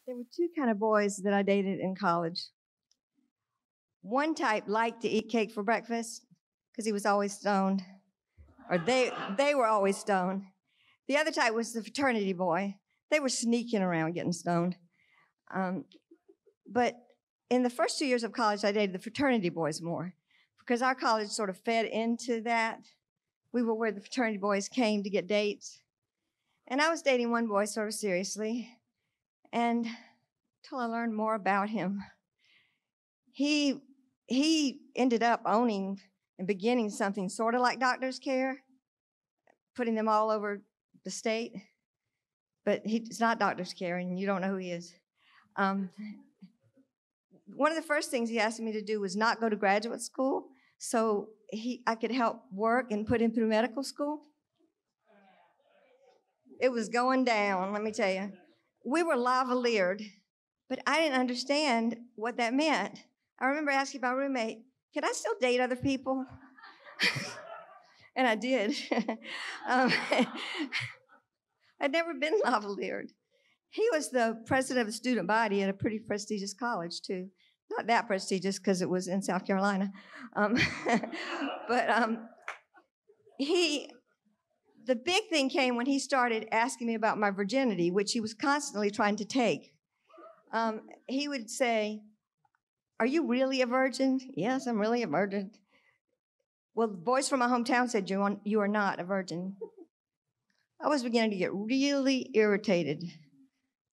There were two kind of boys that I dated in college. One type liked to eat cake for breakfast because he was always stoned, or they were always stoned. The other type was the fraternity boy. They were sneaking around getting stoned. But in the first 2 years of college, I dated the fraternity boys more because our college sort of fed into that. We were where the fraternity boys came to get dates. And I was dating one boy sort of seriously. And until I learned more about him, he ended up owning and beginning something sort of like Doctor's Care, putting them all over the state. But it's not Doctor's Care, and you don't know who he is. One of the first things he asked me to do was not go to graduate school, so I could help work and put him through medical school. It was going down, let me tell you. We were lavaliered, but I didn't understand what that meant. I remember asking my roommate, can I still date other people? And I did. I'd never been lavaliered. He was the president of the student body at a pretty prestigious college, too. Not that prestigious because it was in South Carolina. The big thing came when he started asking me about my virginity, which he was constantly trying to take. He would say, are you really a virgin? Yes, I'm really a virgin. Well, the boys from my hometown said, you are not a virgin. I was beginning to get really irritated.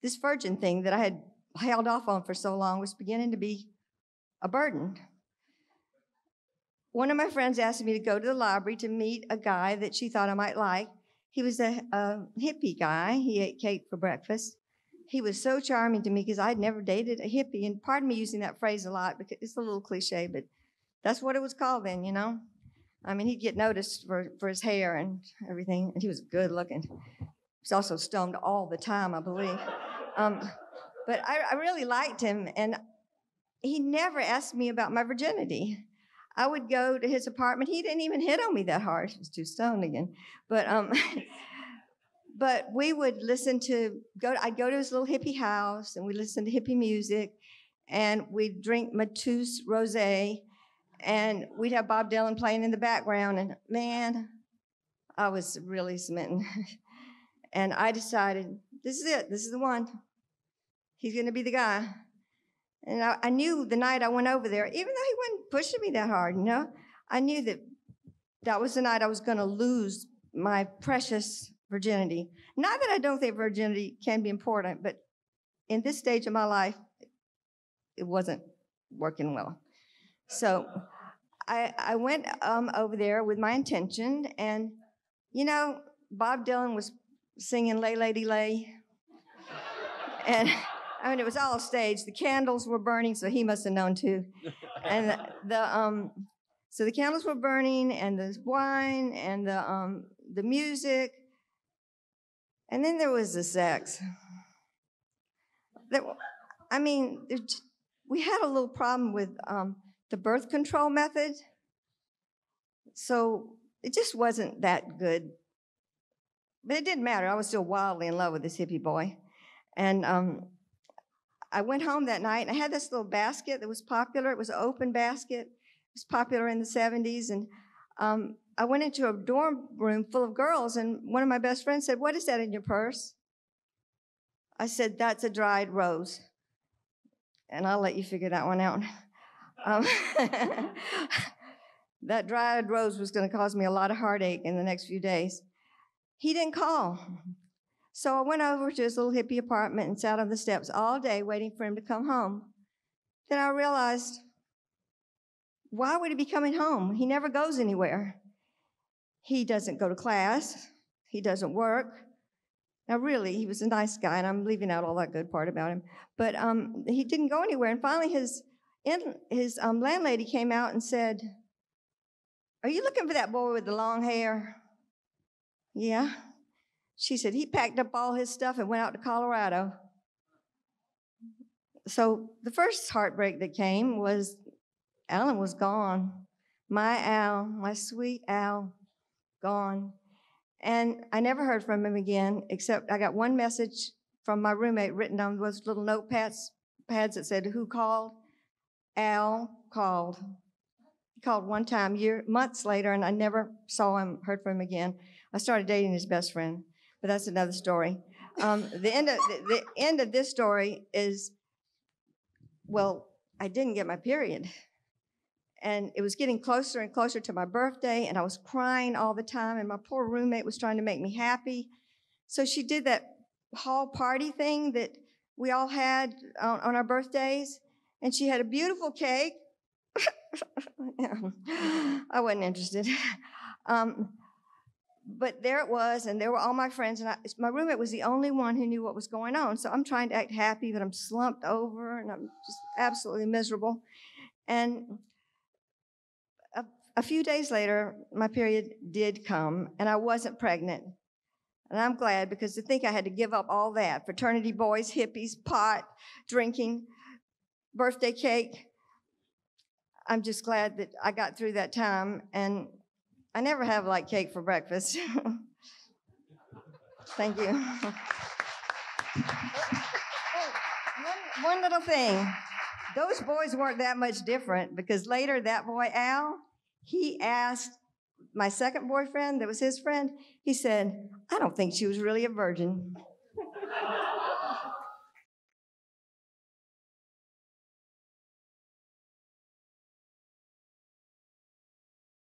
This virgin thing that I had held off on for so long was beginning to be a burden. One of my friends asked me to go to the library to meet a guy that she thought I might like. He was a hippie guy. He ate cake for breakfast. He was so charming to me because I'd never dated a hippie. And pardon me using that phrase a lot because it's a little cliche, but that's what it was called then, you know? I mean, he'd get noticed for his hair and everything, and he was good looking. He was also stoned all the time, I believe. But I really liked him, and he never asked me about my virginity. I would go to his apartment. He didn't even hit on me that hard. He was too stoned again. But we would I'd go to his little hippie house, and we'd listen to hippie music, and we'd drink Mateus Rosé, and we'd have Bob Dylan playing in the background, and man, I was really smitten. And I decided, this is it. This is the one. He's going to be the guy. And I knew the night I went over there, even though he wasn't pushing me that hard, you know, I knew that was the night I was going to lose my precious virginity. Not that I don't think virginity can be important, but in this stage of my life, it wasn't working well. So I went over there with my intention, and, you know, Bob Dylan was singing Lay Lady Lay. And I mean, it was all staged. The candles were burning, so he must have known too. And so the candles were burning, and the wine, and the music, and then there was the sex. We had a little problem with the birth control method, so it just wasn't that good. But it didn't matter. I was still wildly in love with this hippie boy, and I went home that night, and I had this little basket that was popular. It was an open basket. It was popular in the 70s. And I went into a dorm room full of girls, and one of my best friends said, "What is that in your purse?" I said, "That's a dried rose." And I'll let you figure that one out. That dried rose was going to cause me a lot of heartache in the next few days. He didn't call. So I went over to his little hippie apartment and sat on the steps all day waiting for him to come home. Then I realized, why would he be coming home? He never goes anywhere. He doesn't go to class. He doesn't work. Now, really, he was a nice guy, and I'm leaving out all that good part about him. But he didn't go anywhere. And finally, his landlady came out and said, "Are you looking for that boy with the long hair?" "Yeah." She said, "He packed up all his stuff and went out to Colorado." So the first heartbreak that came was Alan was gone. My Al, my sweet Al, gone. And I never heard from him again, except I got one message from my roommate written on those little pads that said, "Who called?" Al called. He called one time, months later, and I never saw him, heard from him again. I started dating his best friend, but that's another story. The end of this story is, well, I didn't get my period. And it was getting closer and closer to my birthday, and I was crying all the time, and my poor roommate was trying to make me happy. So she did that hall party thing that we all had on our birthdays, and she had a beautiful cake. I wasn't interested. But there it was, and there were all my friends, and my roommate was the only one who knew what was going on. So I'm trying to act happy, but I'm slumped over, and I'm just absolutely miserable. And a few days later, my period did come, and I wasn't pregnant. And I'm glad, because to think I had to give up all that, fraternity boys, hippies, pot, drinking, birthday cake, I'm just glad that I got through that time. And I never have like cake for breakfast. Thank you. One little thing. Those boys weren't that much different, because later that boy, Al, he asked my second boyfriend, that was his friend, he said, "I don't think she was really a virgin."